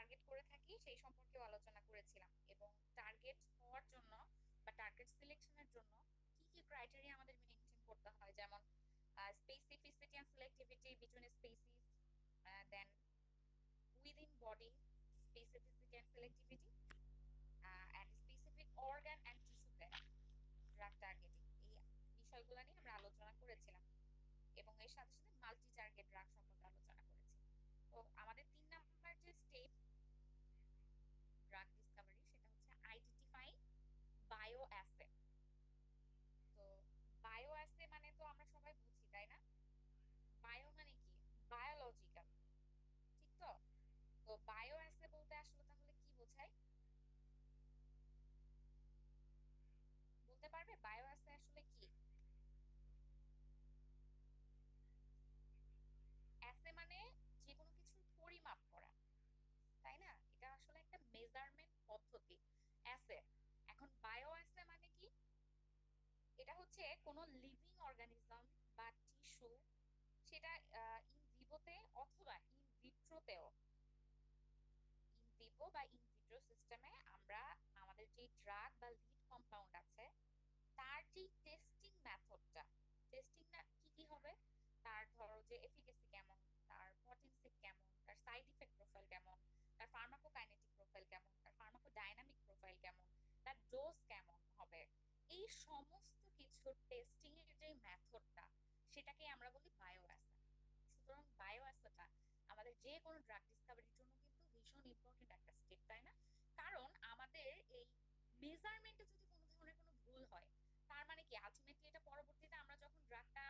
Target করে থাকি সেই সম্পর্কেও আলোচনা করেছিলাম, এবং টার্গেট হওয়ার জন্য বা টার্গেট সিলেকশনের জন্য কি কি ক্রাইটেরিয়া আমাদের মেনটেন করতে হয়, যেমন specificity and selectivity between species, then within body specificity and selectivity, and specific organ and tissue drug targeting, এই বিষয়গুলো নিয়ে আমরা আলোচনা করেছিলাম, এবং এর সাথে সাথে মাল্টি টার্গেট ড্রাগ সম্পর্কে আলোচনা করেছি। তো আমাদের 3 নাম্বার যে স্টেপ ড্রাগ ডিসকাভারি, সেটা হচ্ছে আইডেন্টিফাই বায়ো অ্যাসে। তো বায়ো অ্যাসে মানে তো আমরা সবাই বুঝি, তাই না? বায়ো মানে কি? বায়োলজিক্যাল, ঠিক তো? তো বায়ো অ্যাসে বলতে আসলে তাহলে কি বোঝায়, বলতে পারবে বায়ো অ্যাসে আসলে কি? অ্যাসে মানে যে কোনো কিছুর পরিমাপ করা, তাই না? এটা আসলে একটা মেজারমেন্ট পদ্ধতি অ্যাসে। এখন বায়ো অ্যাসে মানে কি? এটা হচ্ছে কোনো লিভিং অর্গানিজম বা টিস্যু, সেটা ইন ভিভোতে অথবা ইন ভিট্রোতেও, ইন ভিভো বা ইন ভিট্রো সিস্টেমে আমরা আমাদের যে ড্রাগ বা লিড কম্পাউন্ড আছে তার যে টেস্টিং মেথডটা, টেস্টিং না কি কি হবে, তার ধরো যে এফিকেসি কেমন, তার পটেনসি কেমন, তার সাইড ইফেক্ট প্রোফাইল কেমন, তার ফার্মাকোকাইনেটিক প্রোফাইল কেমন, তার ফার্মাকোডাইনামিক প্রোফাইল কেমন, তার ডোজ কেমন হবে, এই সমস্ত কিছু টেস্টিং এর যে মেথডটা, সেটাকে আমরা বলি বায়ো অ্যাসে। সুতরাং বায়ো অ্যাসেটা আমাদের যে কোনো ড্রাগ ডিসকাভারির জন্য কিন্তু ভীষণ ইম্পর্টেন্ট একটা স্টেপ, তাই না? কারণ আমাদের এই মেজারমেন্টে যদি কোনো ধরনের কোনো ভুল হয়, তার মানে কি আলটিমেটলি এটা পরবর্তীতে আমরা যখন ড্রাগটা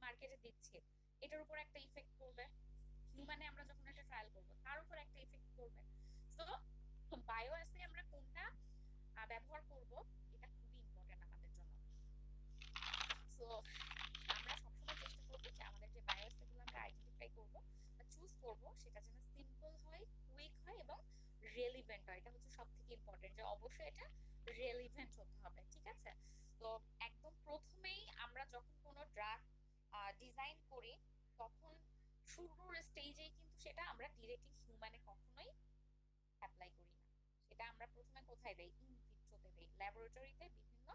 মার্কেটে দিচ্ছি, এটার উপর একটা ইফেক্ট পড়বে, হিউম্যানে আমরা যখন একটা ট্রায়াল করবো তার উপর একটা ইফেক্ট পড়বে। তো বায়ো অ্যাসে আমরা কোনটা ব্যবহার করব, এটা খুবই ইম্পর্টেন্ট আমাদের জন্য। সো আমরা সবসময় চেষ্টা করবো যে আমাদের যে বায়োস গুলো আমরা আইডেন্টিফাই করবো বা চুজ করবো, সেটা যেন সিম্পল হয়, কুইক হয় এবং রেলিভেন্ট হয়। এটা হচ্ছে সব থেকে ইম্পর্টেন্ট, যে অবশ্যই এটা রেলিভেন্ট হতে হবে, ঠিক আছে? তো একদম প্রথমেই আমরা যখন কোনো ড্রাগ ডিজাইন করি, তখন শুরুর স্টেজেই কিন্তু সেটা আমরা ডিরেক্টলি হিউম্যানে কখনোই অ্যাপ্লাই করি না। সেটা আমরা প্রথমে কোথায় দেই? ইন ভিট্রোতে দেই, ল্যাবরেটরিতে বিভিন্ন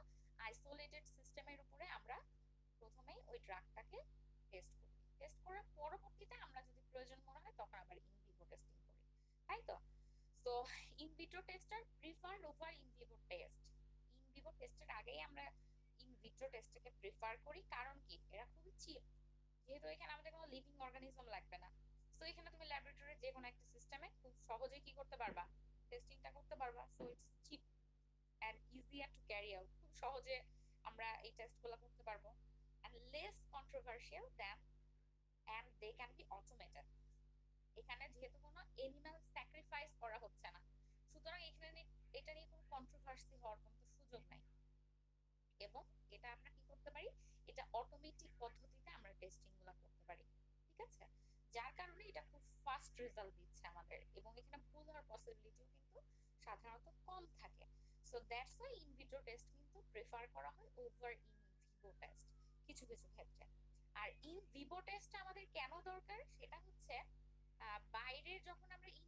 আইসোলেটেড সিস্টেমের উপরে আমরা প্রথমেই ওই ড্রাগটাকে টেস্ট করি। টেস্ট করার পরবর্তীতে আমরা যদি প্রয়োজন মনে হয় তখন আবার ইন ভিভো টেস্টিং করি, তাই তো? So in vitro test are preferred over in vivo test. In vivo টেস্টের আগেই আমরা ইন ভিট্রো টেস্টকে প্রিফার করি, কারণ কি? এরা খুবই চিপ, যেহেতু এখানে আমাদের কোনো লিভিং অর্গানিজম লাগবে না। সো এখানে তুমি ল্যাবরেটরির যে কোনো একটা সিস্টেমে খুব সহজেই কি করতে পারবা? টেস্টিংটা করতে পারবা। So it's cheap and easier to carry out, খুব সহজে আমরা এই টেস্ট গুলো করতে পারবো, and less controversial than, and they can be automated। এখানে যেহেতু কোনো এনিম্যাল স্যাক্রিফাইস করা হচ্ছে না, সুতরাং এখানে এটা নিয়ে কোনো কন্ট্রোভার্সি হওয়ার কোনো তো সুযোগ নাই। এবং এটা আমরা কি করতে পারি, এটা অটোমেটিক পদ্ধতিতে আমরা টেস্টিং গুলা করতে পারি, ঠিক আছে? যার কারণে এটা খুব ফাস্ট রেজাল্ট দিচ্ছে আমাদের, এবং এখানে ভুল হওয়ার পসিবিলিটিও কিন্তু সাধারণত কম থাকে। So that's why in vitro test কিন্তু প্রেফার করা হয় ওভার ইন ভিভো টেস্ট কিছু কিছু ক্ষেত্রে। আর ইন ভিভো টেস্ট আমাদের কেন দরকার, সেটা হচ্ছে বাইরের যখন আমরা in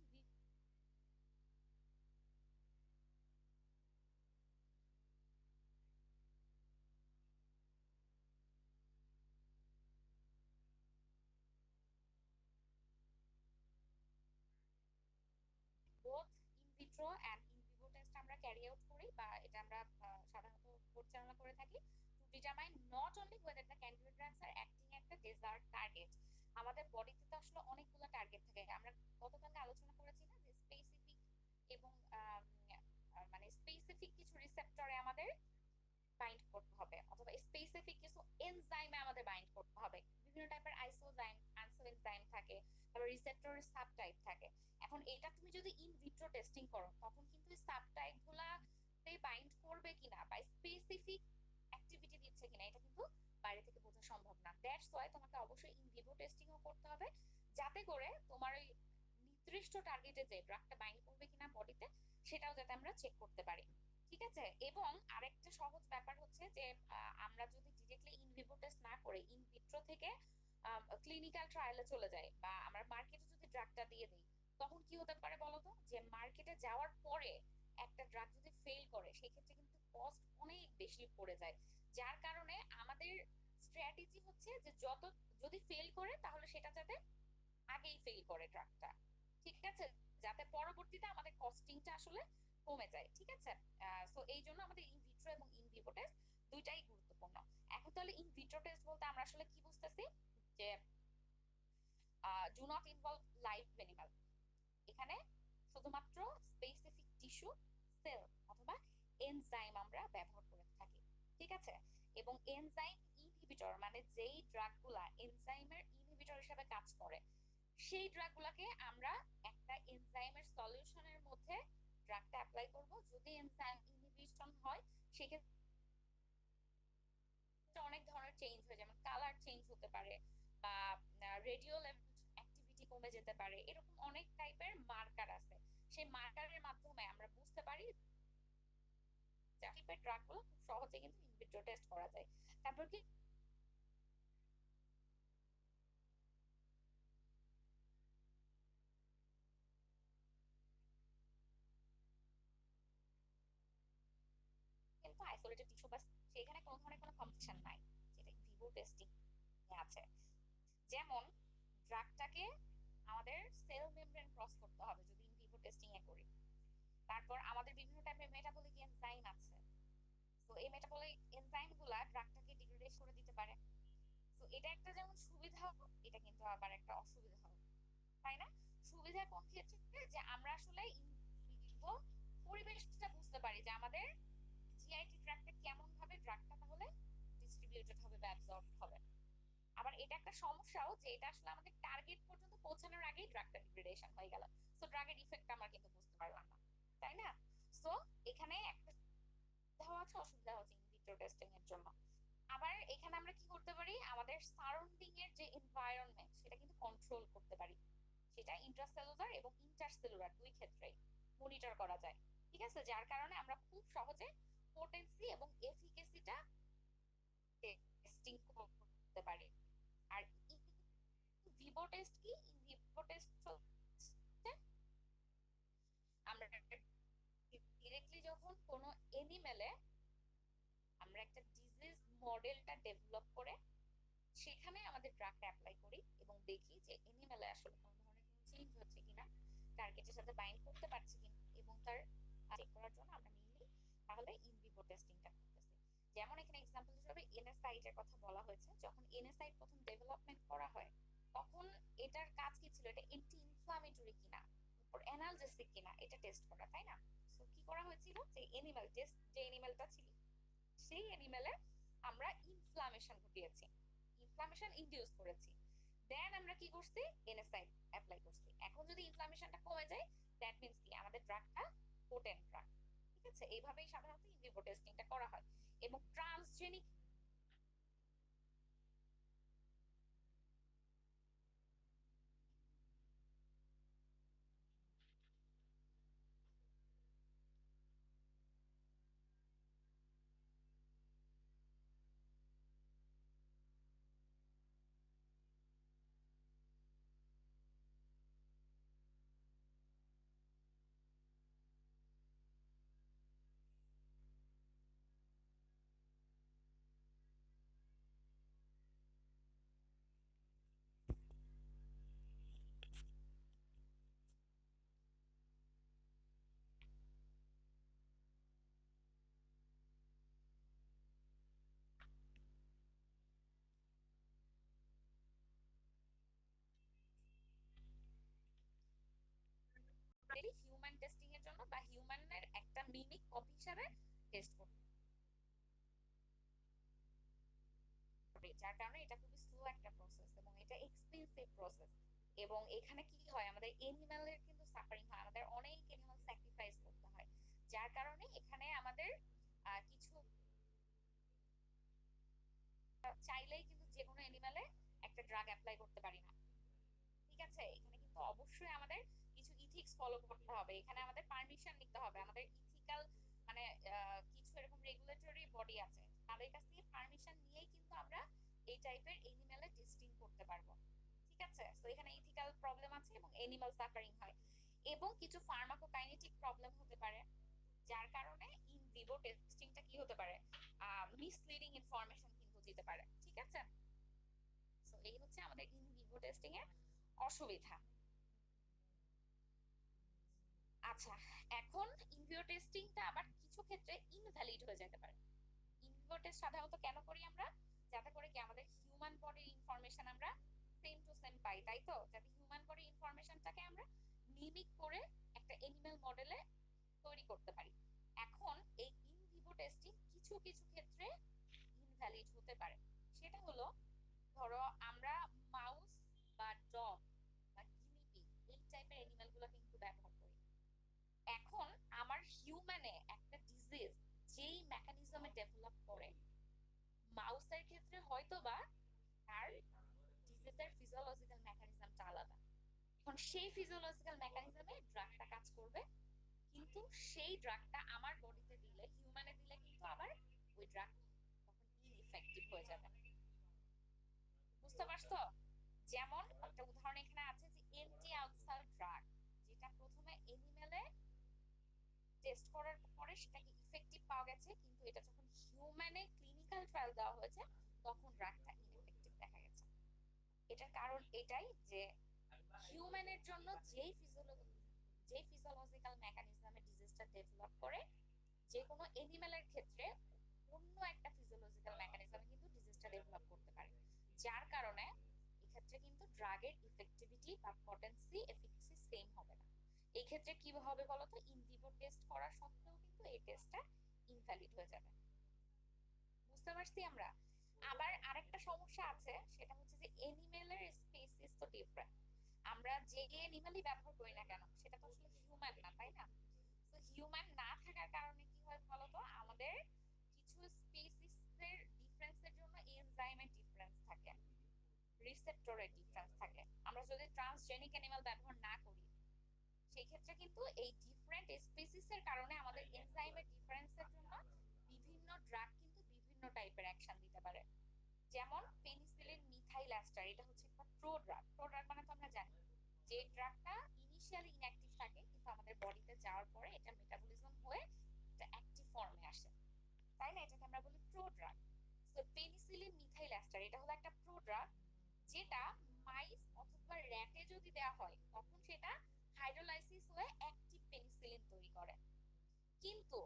both in vitro and in vivo test আমরা ক্যারি আউট করি, বা এটা আমরা সাধারণত পরিচালনা করে থাকি to determine not only whether the candidate drugs are acting at the desired target. আমাদের বডিতে তো আসলে অনেকগুলো টার্গেট থাকে, আমরা গতকালকে আলোচনা করেছি না, যে স্পেসিফিক এবং মানে স্পেসিফিক কিছু রিসেপ্টরে আমাদের বাইন্ড করতে হবে, অথবা স্পেসিফিক কিছু এনজাইমে আমাদের বাইন্ড করতে হবে। বিভিন্ন টাইপের আইসোজাইম, আনসোএনজাইম থাকে, তারপর রিসেপ্টরের সাব টাইপ থাকে। এখন এটা তুমি যদি ইন ভিট্রো টেস্টিং করো, তখন কিন্তু এই সাব টাইপ গুলাতে বাইন্ড করবে কিনা বা স্পেসিফিক অ্যাক্টিভিটি দিচ্ছে কিনা, এটা কিন্তু বাইরে থেকে বোঝা সম্ভব না। দ্যাটস ওয়াই তোমাকে অবশ্যই ইন ভিভো টেস্টিংও করতে হবে, যাতে করে তোমার ওই নির্দিষ্ট টার্গেটে যে ড্রাগটা বাইন্ড করবে কিনা বডিতে, সেটাও যাতে আমরা চেক করতে পারি, ঠিক আছে? এবং আরেকটা সহজ ব্যাপার হচ্ছে যে আমরা যদি ডিরেক্টলি ইন ভিভো টেস্ট না করে ইন ভিট্রো থেকে ক্লিনিক্যাল ট্রায়ালে চলে যাই, বা আমরা মার্কেটে যদি ড্রাগটা দিয়ে দিই, তখন কি হতে পারে বলতো, যে মার্কেটে যাওয়ার পরে একটা ড্রাগ যদি ফেল করে সেক্ষেত্রে কিন্তু কস্ট অনেক বেশি পড়ে যায়। যার কারণে আমাদের স্ট্র্যাটেজি হচ্ছে যে যত, যদি ফেল করে তাহলে সেটা যাতে আগেই ফেল করে ড্রাগটা, ঠিক আছে, যাতে পরবর্তীতে আমাদের কস্টিংটা আসলে কমে যায়, ঠিক আছে। সো এই জন্য আমাদের ইন ভিট্রো এবং ইন ভিভো টেস্ট দুইটাই গুরুত্বপূর্ণ। এখন তাহলে ইন ভিট্রো টেস্ট বলতে আমরা আসলে কি বুঝতেছি, যে do not involve live animal, এখানে শুধুমাত্র স্পেসিফিক টিস্যু, সেল অথবা এনজাইম আমরা ব্যবহার করে থাকি, ঠিক আছে। এবং এনজাইম ইনহিবিটর মানে যেই ড্রাগগুলা এনজাইমের ইনহিবিটর হিসেবে কাজ করে সেই ড্রাগগুলাকে আমরা একটা এনজাইমের সলিউশনের মধ্যে ড্রাগটা অ্যাপ্লাই করব। যদি এনজাইম ইনহিবিশন হয় সেক্ষেত্রে অনেক ধরনের চেঞ্জ হয়, যেমন কালার চেঞ্জ হতে পারে বা রেডিও অ্যাক্টিভিটি কমে যেতে পারে, এরকম অনেক টাইপের মার্কার আছে। সেই মার্কারের মাধ্যমে আমরা বুঝতে পারি টাইপের ড্রাগ গুলো খুব সহজে কিন্তু ইনভিট্রো টেস্ট করা যায়। তারপর কি কিন্তু আইসোলেটেড টিস্যু বা সেখানে কোনো ধরনের কোনো কম্পিটিশন নাই, যেটা ভিভো টেস্টিং আছে। যেমন ড্রাগটাকে আমাদের সেল মেমব্রেন ক্রস করতে হবে যদি ইন ভিভো টেস্টিং এ করি। তারপর আমাদের বিভিন্ন টাইপের মেটাবলিক এনজাইম আছে, তো এই মেটাবলিক এনজাইম গুলা ড্রাগটাকে ডিগ্রেড করে দিতে পারে। তো এটা একটা যেমন সুবিধা, এটা কিন্তু আবার একটা অসুবিধা, তাই না? সুবিধা কোন ক্ষেত্রে, যে আমরা আসলে ইন ভিভো পরিবেশটা বুঝতে পারি যে আমাদের জিআইটি ট্র্যাক্টে কেমন ভাবে ড্রাগটা তাহলে ডিস্ট্রিবিউটেড হবে বা অ্যাবজর্ব হবে। আবার এটা একটা সমস্যাও যে এটা আসলে আমাদের টার্গেট পর্যন্ত পৌঁছানোর আগেই ড্রাগটা ডিগ্রেডেশন হয়ে গেল, সো ড্রাগের ইফেক্ট আমরা কিন্তু বুঝতে পারলাম না, তাই না? সো এখানে একটা সুবিধা আছে, অসুবিধা হচ্ছে ইন ভিট্রো টেস্টিং এর জন্য। আবার এখানে আমরা কি করতে পারি, আমাদের সারাউন্ডিং এর যে এনভায়রনমেন্ট সেটা কিন্তু কন্ট্রোল করতে পারি, সেটা ইন্ট্রাসেলুলার এবং ইন্টারসেলুলার দুই ক্ষেত্রেই মনিটর করা যায়, ঠিক আছে। যার কারণে আমরা খুব সহজে পোটেন্সি এবং এফিকেসিটা টেস্টিং করতে পারি। আর ভিভো টেস্ট কি, ইন ভিভো টেস্ট হচ্ছে আমরা ডিরেক্টলি যখন কোনো এনিমেলে আমরা একটা ডিজিজ মডেলটা ডেভেলপ করে সেখানে আমাদের ড্রাগটা অ্যাপ্লাই করি এবং দেখি যে এনিমেলে আসলে কোনো ধরনের কোনো চেঞ্জ হচ্ছে কিনা, টার্গেটের সাথে বাইন্ড করতে পারছে কিনা, এবং তার চেক করার জন্য আমরা মেইনলি তাহলে ইন ভিভো টেস্টিংটা করতেছি। যেমন এখানে এক্সাম্পল হিসেবে এনএসআইড এর কথা বলা হয়েছে, যখন এনএসআইড প্রথম ডেভেলপমেন্ট করা হয় তখন এটার কাজ কি ছিল, এটা এন্টি ইনফ্লামেটরি কিনা, তারপর অ্যানালজেসিক কিনা, এটা টেস্ট করা, তাই না? সো কি করা হয়েছিল, যে এনিমেল টেস্ট, যে এনিমেলটা ছিল সেই এনিমেলে আমরা ইনফ্লামেশন ঘটিয়েছি, ইনফ্লামেশন ইনডিউস করেছি, দেন আমরা কি করছি, এনএসআইড অ্যাপ্লাই করছি। এখন যদি ইনফ্লামেশনটা কমে যায় দ্যাট মিন্স কি আমাদের ড্রাগটা পোটেন্ট ড্রাগ, ঠিক আছে। এইভাবেই সাধারণত ইন ভিভো টেস্টিংটা করা হয়। এবং ট্রান্সজেনিক হিউম্যান টেস্টিং এর জন্য বা হিউম্যানের একটা মিমিক কপি হিসাবে টেস্ট করতে হবে, যার কারণে এটা খুবই স্লো একটা প্রসেস এবং এটা এক্সপেন্সিভ প্রসেস। এবং এখানে কি হয়, আমাদের এনিম্যালের কিন্তু সাফারিং হয়, আমাদের অনেক এনিম্যাল স্যাক্রিফাইস করতে হয়, যার কারণে এখানে আমাদের কিছু চাইলেই কিন্তু যে কোনো এনিম্যালে একটা ড্রাগ অ্যাপ্লাই করতে পারি না, ঠিক আছে। এখানে কিন্তু অবশ্যই আমাদের কিছু ইথিক্স ফলো করতে হবে, এখানে আমাদের পারমিশন নিতে হবে, আমাদের ইথিক্যাল মানে কিছু এরকম রেগুলেটরি বডি আছে, তাদের কাছ থেকে পারমিশন নিয়েই কিন্তু আমরা এই টাইপের এনিম্যালে টেস্টিং করতে পারবো, ঠিক আছে। তো এখানে ইথিক্যাল প্রবলেম আছে এবং এনিম্যাল সাফারিং হয়। এবং কিছু ফার্মাকোকাইনেটিক প্রবলেম হতে পারে, যার কারণে ইন ভিভো টেস্টিংটা কি হতে পারে, মিসলিডিং ইনফরমেশন কিন্তু দিতে পারে। ঠিক আছে, সো এই হচ্ছে আমাদের ইন ভিভো টেস্টিং এর অসুবিধা। আচ্ছা, এখন ইন ভিভো টেস্টিংটা আবার কিছু ক্ষেত্রে ইনভ্যালিড হয়ে যেতে পারে। ইন ভিভো টেস্ট সাধারণত কেন করি আমরা? যাতে করে কি আমাদের হিউম্যান বডির ইনফরমেশন আমরা সেম টু সেম পাই, তাই তো? যাতে হিউম্যান বডির ইনফরমেশনটাকে আমরা মিমিক করে একটা এনিম্যাল মডেলে তৈরি করতে পারি। এখন এই ইন ভিভো টেস্টিং কিছু কিছু ক্ষেত্রে ইনভ্যালিড হতে পারে। সেটা হলো, ধরো আমরা মাউস বা ডগ বা গিনিপিগ এই টাইপের এনিম্যাল গুলো কিন্তু ব্যবহার করি। এখন আমার হিউম্যানে একটা ডিজিজ যেই মেকানিজমে ডেভেলপ করে, মাউসের ক্ষেত্রে হয়তো বা তার ডিজিজের ফিজিওলজিক্যাল মেকানিজমটা আলাদা। এখন সেই ফিজিওলজিক্যাল মেকানিজমে ড্রাগটা কাজ করবে, কিন্তু সেই ড্রাগটা আমার বডিতে দিলে, হিউম্যানে দিলে কিন্তু আবার ওই ড্রাগ তখন ইনএফেক্টিভ হয়ে যাবে। বুঝতে পারছো? যেমন একটা উদাহরণ এখানে আছে যে এন্টি আলসার ড্রাগ, যেটা প্রথমে এনিমেলে টেস্ট করার পরে সেটাকে ইফেক্টিভ পাওয়া গেছে, কিন্তু এটা যখন হিউম্যানে ক্লিনিক্যাল ট্রায়াল দেওয়া হয়েছে তখন ড্রাগটা ইনএফেক্টিভ দেখা গেছে। এটার কারণ এটাই যে হিউম্যানের জন্য যেই ফিজিওলজিক্যাল মেকানিজমে ডিজিজটা ডেভেলপ করে, যে কোনো এনিমেলের ক্ষেত্রে অন্য একটা ফিজিওলজিক্যাল মেকানিজমে কিন্তু ডিজিজটা ডেভেলপ করতে পারে, যার কারণে এক্ষেত্রে কিন্তু ড্রাগের ইফেক্টিভিটি বা পটেন্সি এফিকাসি সেম হবে না। এই ক্ষেত্রে কি হবে বলতো, ইন ভিভো টেস্ট করা সত্ত্বেও কিন্তু এই টেস্টটা ইনভ্যালিড হয়ে যাবে। বুঝতে পারছি আমরা? আবার আরেকটা সমস্যা আছে, সেটা হচ্ছে যে এনিমেলের স্পেসিস তো ডিফারেন্ট। আমরা যে এনিমেলই ব্যবহার করি না কেন, সেটা তো আসলে হিউম্যান না, তাই না? তো হিউম্যান না থাকার কারণে কি হয় বলতো, আমাদের কিছু স্পেসিস এর ডিফারেন্সের জন্য এনজাইমের ডিফারেন্স থাকে, রিসেপ্টরের ডিফারেন্স থাকে। আমরা যদি ট্রান্সজেনিক অ্যানিমাল ব্যবহার না করি, সেই ক্ষেত্রে কিন্তু এই ডিফারেন্ট স্পেসিস এর কারণে আমাদের এনজাইমের ডিফারেন্সের জন্য বিভিন্ন ড্রাগ কিন্তু বিভিন্ন টাইপের অ্যাকশন দিতে পারে। যেমন পেনিসিলিন মিথাইল অ্যাস্টার, এটা হচ্ছে একটা প্রোড্রাগ। প্রোড্রাগ মানে তো আমরা জানি যে ড্রাগটা ইনিশিয়ালি ইনঅ্যাক্টিভ থাকে, কিন্তু আমাদের বডিতে যাওয়ার পরে এটা মেটাবলিজম হয়ে এটা অ্যাক্টিভ ফর্মে আসে, তাই না? এটাকে আমরা বলি প্রোড্রাগ। তো পেনিসিলিন মিথাইল অ্যাস্টার এটা হলো একটা প্রোড্রাগ, যেটা মাইস অথবা র্যাটে যদি দেওয়া হয় তখন সেটা হাইড্রোলাইসিস হয়ে অ্যাক্টিভ পেনিসিলিন তৈরি করে। কিন্তু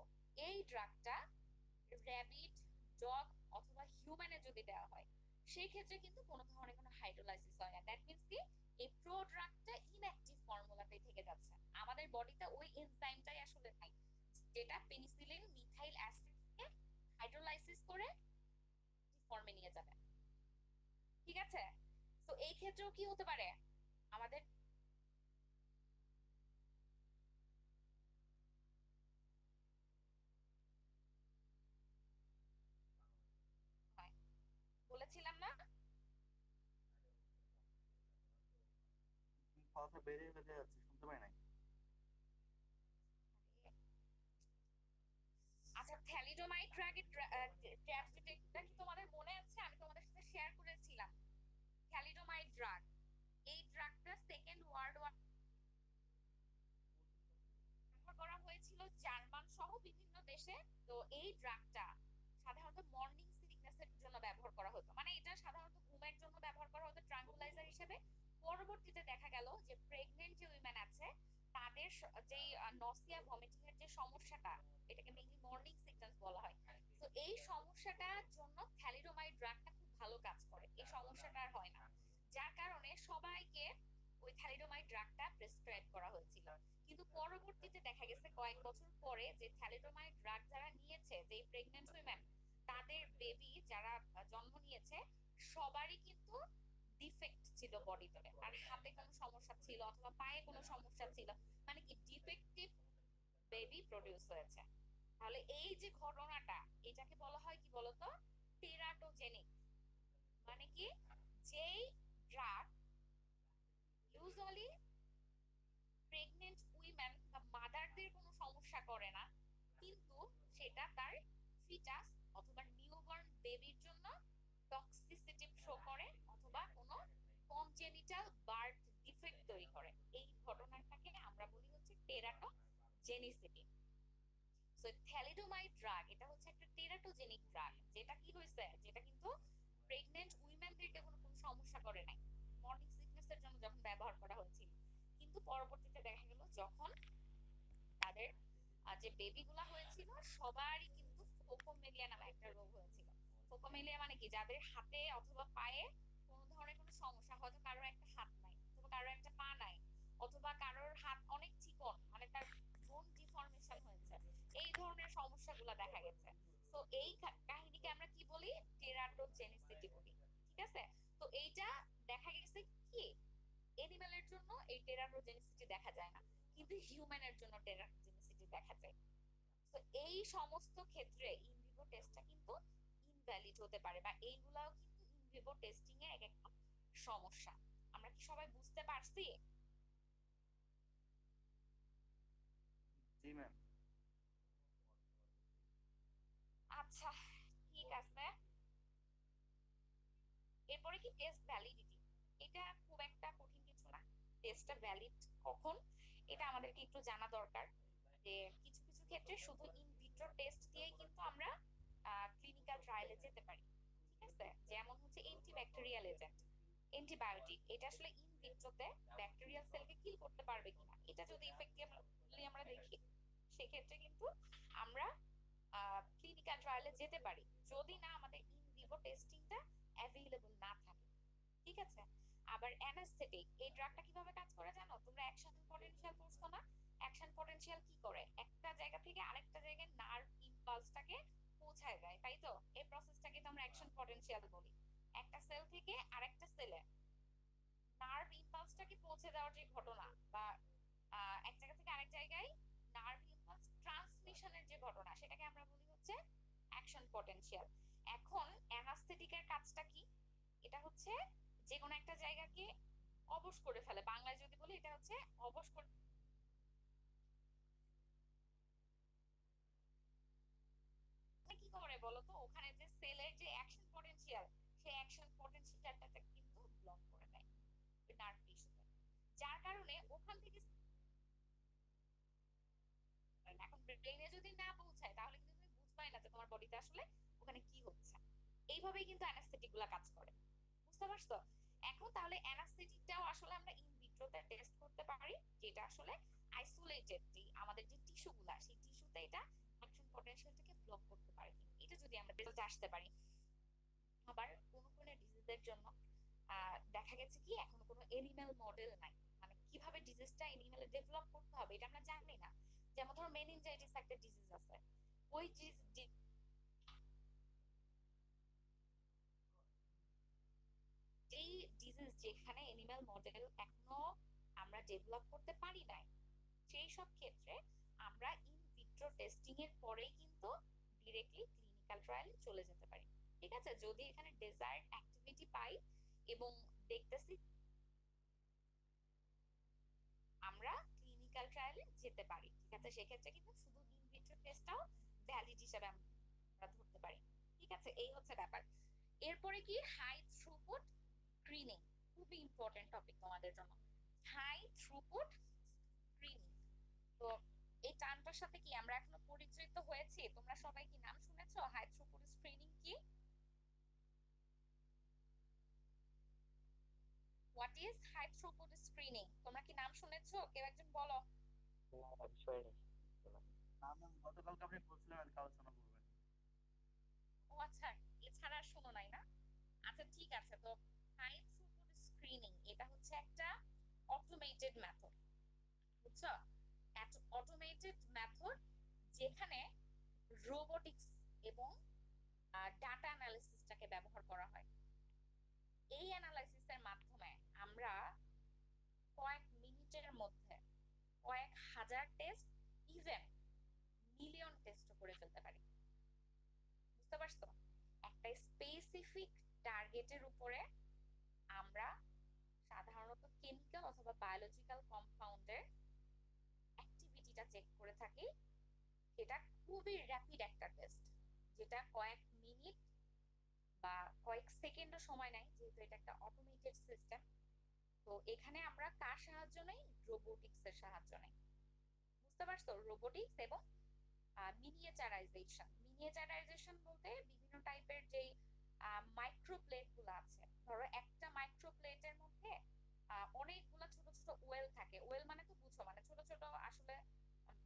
এই ড্রাগটা র্যাবিট, ডগ অথবা হিউম্যানে যদি দেওয়া হয়, সেই ক্ষেত্রে কিন্তু কোনো ধরনের কোনো হাইড্রোলাইসিস হয় না। দ্যাট মিন্স কি, এই প্রোড্রাগটা ইনঅ্যাক্টিভ ফর্মুলাতেই থেকে যাচ্ছে, আমাদের বডিতে ওই এনজাইমটাই আসলে নাই, যেটা পেনিসিলিন মিথাইল অ্যাসিডকে হাইড্রোলাইসিস করে ফর্মে নিয়ে যাবে। ঠিক আছে, তো এই ক্ষেত্রেও কি হতে পারে, আমাদের হয়, বলেছিলাম না? কথা বেরিয়ে বেরিয়ে যাচ্ছে, শুনতে পাই নাই। আচ্ছা, থ্যালিডোমাইড ড্রাগের ট্র্যাজেডিটা কি তোমাদের মনে আছে? আমি তোমাদের সাথে শেয়ার করেছিলাম থ্যালিডোমাইড ড্রাগ। এই ড্রাগটা সেকেন্ড ওয়ার্ল্ড ওয়ার ব্যবহার করা হয়েছিল জার্মান সহ বিভিন্ন দেশে। তো এই ড্রাগটা সাধারণত মর্নিং সিকনেসের জন্য ব্যবহার করা হতো, মানে এটা সাধারণত ঘুমের জন্য ব্যবহার করা হতো ট্রাঙ্কুলাইজার হিসেবে। পরবর্তীতে দেখা গেল যে প্রেগনেন্ট যে উইমেন আছে তাদের যে নসিয়া ভমিটিং এর যে সমস্যাটা, এটাকে মেইনলি মর্নিং সিকনেস বলা হয়। তো এই সমস্যাটার জন্য থ্যালিডোমাইড ড্রাগটা খুব ভালো কাজ করে, এই সমস্যাটা আর হয় না, যার কারণে সবাইকে ওই থ্যালিডোমাইড ড্রাগটা প্রেসক্রাইব করা হয়েছিল। কিন্তু পরবর্তীতে দেখা গেছে কয়েক বছর পরে যে থ্যালিডোমাইড ড্রাগ যারা নিয়েছে, যে প্রেগন্যান্ট উইমেন, তাদের বেবি যারা জন্ম নিয়েছে সবারই কিন্তু ডিফেক্ট ছিল বডিতে, আর হাতে কোনো সমস্যা ছিল অথবা পায়ে কোনো সমস্যা ছিল, মানে কি ডিফেক্টিভ বেবি প্রডিউস হয়েছে। তাহলে এই যে ঘটনাটা, এটাকে বলা হয় কি বলতো, টেরাটোজেনিক। মানে কি, যেই ড্রাগ ইউজুয়ালি প্রেগনেন্ট উইমেন বা মাদারদের কোনো সমস্যা করে না, কিন্তু সেটা তার ফিটাস অথবা নিউবর্ন বেবির জন্য টক্সিসিটি শো করে অথবা কোনো কনজেনিটাল বার্থ ডিফেক্ট তৈরি করে। এই ঘটনাটাকে আমরা বলি জেনিসিটি। সো থ্যালিডোমাইড ড্রাগ এটা হচ্ছে একটা টেরাটোজেনিক ড্রাগ, যেটা কি হয়েছে, যেটা কিন্তু প্রেগন্যান্ট উইমেনদেরকে কোনো কোনো সমস্যা করে নাই মর্নিং সিকনেস এর জন্য যখন ব্যবহার করা হয়েছিল। কিন্তু পরবর্তীতে দেখা গেল যখন তাদের যে বেবিগুলা হয়েছিল সবারই কিন্তু ফোকোমেলিয়া নামে একটা রোগ হয়েছিল। ফোকোমেলিয়া মানে কি, যাদের হাতে অথবা পায়ে কোনো ধরনের কোনো সমস্যা, হয়তো কারোর একটা হাত নাই অথবা কারোর একটা পা নাই অথবা কারোর হাত অনেক চিকন, মানে তার বোন ডিফর্মেশন হয়েছে, এই ধরনের সমস্যাগুলো দেখা গেছে। তো এই কাহিনীকে আমরা কি বলি, টেরাটোজেনিসিটি বলি। ঠিক আছে, তো এইটা দেখা গেছে কি এনিম্যালের জন্য এই টেরাটোজেনিসিটি দেখা যায় না, কিন্তু হিউম্যানের জন্য টেরাটোজেনিসিটি দেখা যায়। তো এই সমস্ত ক্ষেত্রে ইনভিভো টেস্টটা কিন্তু ইনভ্যালিড হতে পারে, বা এইগুলাও কিন্তু ইনভিভো টেস্টিং এর এক একটা সমস্যা। আমরা কি সবাই বুঝতে পারছি? জি ম্যাম। আচ্ছা, ঠিক আছে। এরপরে কি টেস্ট ভ্যালিডিটি, এটা খুব একটা কঠিন কিছু না। টেস্টটা ভ্যালিড কখন, এটা আমাদেরকে একটু জানা দরকার। যে কিছু কিছু ক্ষেত্রে শুধু ইন ভিট্রো টেস্ট দিয়েই কিন্তু আমরা ক্লিনিক্যাল ট্রায়ালে যেতে পারি। ঠিক আছে, যেমন হচ্ছে অ্যান্টিব্যাকটেরিয়াল এজেন্ট, অ্যান্টিবায়োটিক, এটা আসলে ইন ভিট্রোতে ব্যাকটেরিয়াল সেলকে কিল করতে পারবে কিনা, এটা যদি ইফেক্টিভলি আমরা দেখি, সেক্ষেত্রে কিন্তু আমরা ক্লিনিক্যাল ট্রায়ালে যেতে পারি, যদি না আমাদের ইন ভিভো টেস্টিংটা অ্যাভেইলেবল না থাকে। ঠিক আছে, আবার অ্যানাস্থেটিক, এই ড্রাগটা কিভাবে কাজ করে জানো তোমরা? অ্যাকশন পটেনশিয়াল পড়ছো না? অ্যাকশন পটেনশিয়াল কি করে, একটা জায়গা থেকে আরেকটা জায়গায় নার্ভ ইম্পালসটাকে পৌঁছায় দেয়, তাই তো? এই প্রসেসটাকে তো আমরা অ্যাকশন পটেনশিয়াল বলি। একটা সেল থেকে আরেকটা সেলে নার্ভ ইম্পালসটাকে পৌঁছে দেওয়ার যে ঘটনা, বা এক জায়গা থেকে আরেক জায়গায় নার্ভ ইম্পালস ট্রান্সমিশনের যে ঘটনা, সেটাকে আমরা বলি হচ্ছে অ্যাকশন পটেনশিয়াল। এখন অ্যানাস্থেটিকের কাজটা কি? এটা হচ্ছে যে কোনো একটা জায়গাকে অবশ করে ফেলে, বাংলায় যদি বলি এটা হচ্ছে অবশ করে। কি করে বলো তো, ওখানে যে সেলের যে অ্যাকশন পটেনশিয়াল, সেই অ্যাকশন পটেনশিয়ালটাকে কিন্তু ব্লক করে দেয় নার্ভ টিস্যুতে, যার কারণে ওখান থেকে এখন ব্রেনে যদি না পৌঁছায় তাহলে কিন্তু তুমি বুঝবাই না যে তোমার বডিতে আসলে ওখানে কি হচ্ছে। এইভাবেই কিন্তু অ্যানাস্থেটিক গুলা কাজ করে, বুঝতে পারছো? এখন তাহলে অ্যানাস্থেটিকটাও আসলে আমরা ইন ভিট্রোতে টেস্ট করতে পারি, যেটা আসলে আইসোলেটেড আমাদের যে টিস্যু গুলা, সেই টিস্যুতে এটা অ্যাকশন পটেনশিয়ালটাকে ব্লক করতে পারে, এটা যদি আমরা রেজাল্ট আসতে পারি। আবার কোনো কোনো ডিজিজের জন্য দেখা গেছে কি এখনো কোনো এনিম্যাল মডেল নাই, মানে কিভাবে ডিজিজটা এনিম্যালে ডেভেলপ করতে হবে এটা আমরা জানি না। যেমন ধরো মেনিনজাইটিস একটা ডিজিজ আছে, ওই যেই ডিজিজ যেখানে এনিম্যাল মডেল এখনো আমরা ডেভেলপ করতে পারি নাই, সেই সব ক্ষেত্রে আমরা ইন ভিট্রো টেস্টিং এর পরেই কিন্তু ডিরেক্টলি ক্লিনিক্যাল ট্রায়ালে চলে যেতে পারি। ঠিক আছে, যদি এখানে ডেজায়ার্ড অ্যাক্টিভিটি পাই এবং দেখতেছি, আমরা ক্লিনিক্যাল ট্রায়ালে যেতে পারি। ঠিক আছে, সেক্ষেত্রে কিন্তু শুধু ইন ভিট্রো টেস্টটাও ভ্যালিড হিসেবে আমরা ধরতে পারি। ঠিক আছে, এই হচ্ছে ব্যাপার। এরপরে কি হাই থ্রুপুট স্ক্রিনিং, খুবই ইম্পর্টেন্ট টপিক তোমাদের জন্য। হাই থ্রুপুট স্ক্রিনিং, তো এই টার্মটার সাথে কি আমরা এখনো পরিচিত হয়েছি? তোমরা সবাই কি নাম শুনেছো হাই থ্রুপুট স্ক্রিনিং কি? What is high throughput screening, তোমরা কি নাম শুনেছো? কেউ একজন বলো। না বিষয় নেই। না ম্যাম, গতকালকে আপনি বলছিলেন আজকে আলোচনা করবেন। ও আচ্ছা, এছাড়া আর শোনো নাই না? আচ্ছা ঠিক আছে, তো হাই থ্রুপুট স্ক্রিনিং এটা হচ্ছে একটা অটোমেটেড মেথড, বুঝছো? অটোমেটেড মেথড, যেখানে রোবোটিক্স এবং ডাটা অ্যানালিসিসটাকে ব্যবহার করা হয়। এই অ্যানালাইসিসের মাধ্যমে আমরা কয়েক মিনিটের মধ্যে কয়েক হাজার টেস্ট, ইভেন মিলিয়ন টেস্ট করে ফেলতে পারি। বুঝতে পারছো? একটা স্পেসিফিক টার্গেটের উপরে আমরা সাধারণত কেমিক্যাল অথবা বায়োলজিক্যাল কম্পাউন্ডের অ্যাক্টিভিটিটা চেক করে থাকি। এটা খুবই র্যাপিড একটা টেস্ট, যেটা কয়েক মিনিট বা কয়েক সেকেন্ডও সময় নেয়, যেহেতু এটা একটা অটোমেটেড সিস্টেম। তো এখানে আমরা কার সাহায্য নেই? রোবোটিক্স এর সাহায্য নেই। বুঝতে পারছো? রোবোটিক্স এবং মিনিয়েচারাইজেশন বলতে বিভিন্ন টাইপের যেই মাইক্রো প্লেট গুলো আছে, ধরো একটা মাইক্রো প্লেটের মধ্যে অনেকগুলা ছোট ছোট ওয়েল থাকে। ওয়েল মানে তো বুঝো, মানে ছোট ছোট আসলে।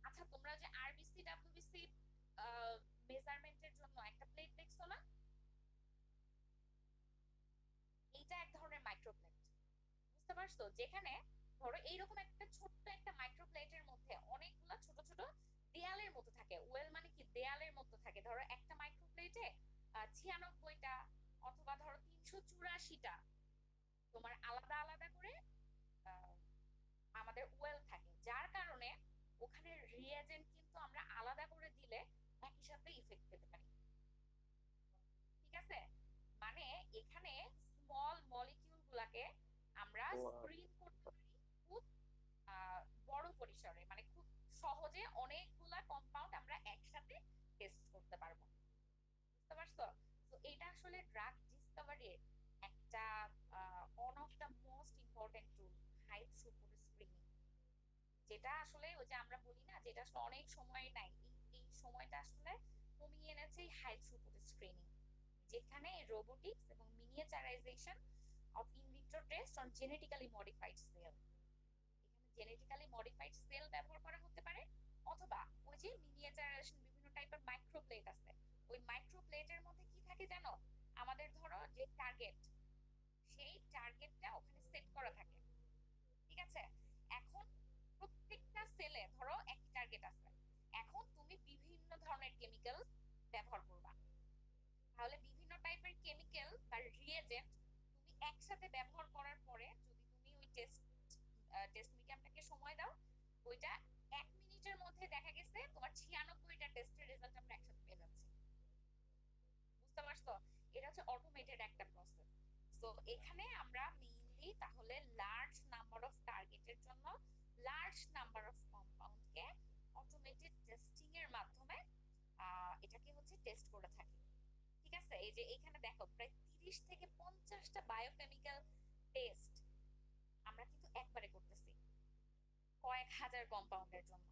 আচ্ছা, তোমরা যে আরবিসি ডাব্লিউবিসি মেজারমেন্টের জন্য একটা প্লেট দেখছো না? এইটা এক ধরনের মাইক্রো প্লেট। বুঝতে পারছো? যেখানে ধরো এইরকম একটা ছোট্ট একটা মাইক্রো প্লেটের মধ্যে অনেকগুলা ছোট ছোট দেয়ালের মতো থাকে। ওয়েল মানে কি দেয়ালের মতো থাকে। ধরো একটা মাইক্রো প্লেটে 96টা অথবা ধরো 384টা তোমার আলাদা আলাদা করে আহ, আমাদের ওয়েল থাকে, যার কারণে ওখানে রিয়েজেন্ট কিন্তু আমরা আলাদা করে দিলে একই সাথে ইফেক্ট পেতে পারি। ঠিক আছে? মানে এখানে স্মল মলিকিউল গুলাকে আমরা ও স্ক্রিন করতে পারি খুব আহ, বড় পরিসরে, মানে খুব সহজে অনেকগুলা কম্পাউন্ড আমরা একসাথে টেস্ট করতে পারবো। বুঝতে পারছো? তো এটা আসলে ড্রাগ ডিসকভারির একটা one of the most important tool, high throughput screening. যেটা আসলে ওই যে আমরা বলি না, যেটা আসলে অনেক সময় নাই, এই সময়টা আসলে কমিয়ে এনেছে হাই থ্রুপুট স্ক্রিনিং, যেখানে রোবোটিক্স এবং miniaturisation of in vitro test on genetically modified cell. এখানে জেনেটিক্যালি মডিফাইড সেল ব্যবহার করা হতে পারে, অথবা ওই যে মিনিয়েচারাইজেশন বিভিন্ন টাইপের মাইক্রোপ্লেট আছে, ওই মাইক্রোপ্লেটের মধ্যে কি থাকে জানো? আমাদের ধরো যে টার্গেট, সেই টার্গেটটা ওখানে সেট করা থাকে। ঠিক আছে? এখন প্রত্যেকটা সেলে ধরো একই টার্গেট আছে, এখন তুমি বিভিন্ন ধরনের কেমিক্যাল ব্যবহার করবা। তাহলে বিভিন্ন টাইপের কেমিক্যাল বা রিয়েজেন্ট তুমি একসাথে ব্যবহার করার পরে যদি তুমি ওই টেস্ট মিডিয়ামটাকে সময় দাও, ওইটা 1 মিনিটের মধ্যে দেখা গেছে তোমার 96টা টেস্টের রেজাল্ট আমরা একসাথে পেয়ে যাচ্ছি। বুঝতে পারছো? এটা হচ্ছে অটোমেটেড একটা প্রসেস। তো এখানে আমরা মেইনলি তাহলে লার্জ নাম্বার অফ টার্গেটের জন্য লার্জ নাম্বার অফ কম্পাউন্ডকে অটোমেটেড টেস্টিং এর মাধ্যমে এটাকে হচ্ছে টেস্ট করে থাকি। ঠিক আছে? এই যে এখানে দেখো প্রায় 30 থেকে 50টা বায়োকেমিক্যাল টেস্ট আমরা কিন্তু একবারে করতেছি কয়েক হাজার কম্পাউন্ডের জন্য।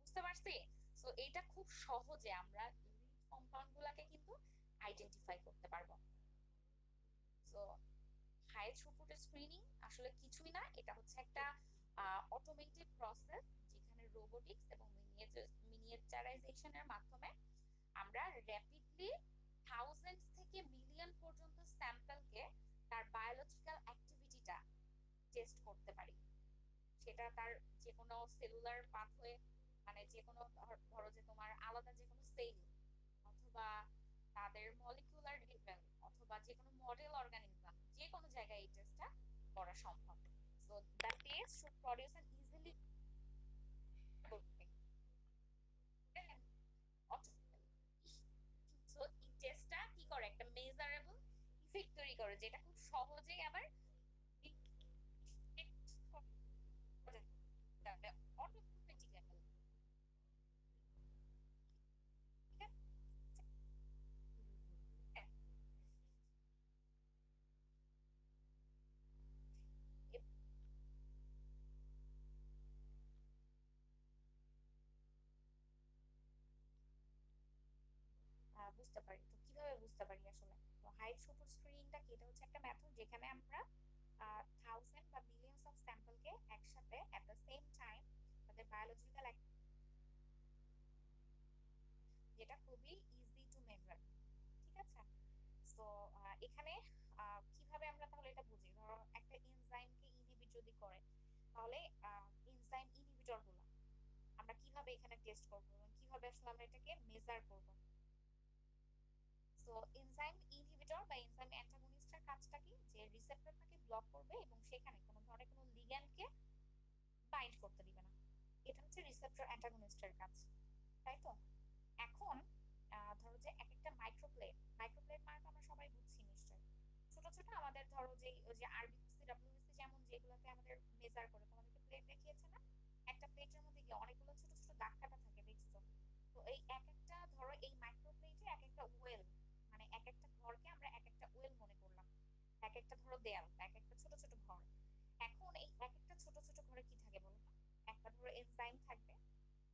বুঝতে পারছি? তো এটা খুব সহজে আমরা লিড কম্পাউন্ড গুলাকে কিন্তু আইডেন্টিফাই করতে পারবো। তো হাই থ্রুপুট স্ক্রিনিং আসলে কিছুই না, এটা হচ্ছে একটা অটোমেটেড প্রসেস, যেখানে রোবোটিক্স এবং মিনিয়েচারাইজেশনের মাধ্যমে আমরা র্যাপিডলি থাউজেন্ডস থেকে মিলিয়ন পর্যন্ত স্যাম্পলকে তার বায়োলজিক্যাল অ্যাক্টিভিটিটা টেস্ট করতে পারি। সেটা তার যে কোনো সেলুলার পাথওয়ে, মানে যে কোনো ধরো যে তোমার আলাদা যে কোনো সেল, অথবা তাদের মলিকুলার লেভেল, অথবা যে কোনো মডেল অর্গানিজম, যে কোনো জায়গায় এই টেস্টটা করা সম্ভব। So the test should produce an easily so এই টেস্টটা কি করে? একটা মেজারেবল ইফেক্ট তৈরি করে, যেটা খুব সহজেই আবার অটোমেটিক্যালি। ঠিক আছে? বুঝতে পারি তো, কিভাবে বুঝতে পারি আসলে? তো হাই থ্রুপুট স্ক্রিনিংটা কি? এটা হচ্ছে একটা মেথড যেখানে আমরা থাউজেন্ড বা মিলিয়নস অফ স্যাম্পলকে একসাথে এট দ্য সেম টাইম তাদের বায়োলজিক্যাল, যেটা খুবই ইজি টু মেজার। ঠিক আছে? তো এখানে কিভাবে আমরা তাহলে এটা বুঝি? ধরো একটা এনজাইমকে ইনহিবিট যদি করে, তাহলে এনজাইম ইনহিবিটর গুলো আমরা কিভাবে এখানে টেস্ট করবো এবং কিভাবে আসলে আমরা এটাকে মেজার করব? সো এনজাইম ইনহিবিটর বা এনজাইম অ্যান্টাগনিস্টের কাজটা কি? যে রিসেপ্টরটাকে ব্লক করবে এবং সেখানে কোনো ধরনের কোনো লিগ্যান্ডকে বাইন্ড করতে দিবে না। এটা হচ্ছে রিসেপ্টর অ্যান্টাগনিস্টের কাজ, তাই তো? এখন ধরো যে এক একটা মাইক্রোপ্লেট, মাইক্রোপ্লেট মানে তো আমরা সবাই বুঝছি নিশ্চয়ই, ছোট ছোট আমাদের ধরো যে ওই যে আরবিসি ডাব্লিউবিসি যেমন যেগুলোতে আমাদের মেজার করে, তোমাদেরকে প্লেট দেখিয়েছে না? একটা প্লেটের মধ্যে কি অনেকগুলো ছোট ছোট দাগ কাটা থাকে, দেখছো? তো এই এক একটা ধরো এই মাইক্রোপ্লেটে এক একটা ওয়েল, মানে এক একটা ঘরকে আমরা এক একটা ওয়েল মনে করলাম, এক একটা ধরো দেয়াল, এক একটা ছোট ছোট ঘর। এখন এই এক একটা ছোট ছোট ঘরে কি থাকে বলো তো? একটা ধরো এনজাইম থাকবে,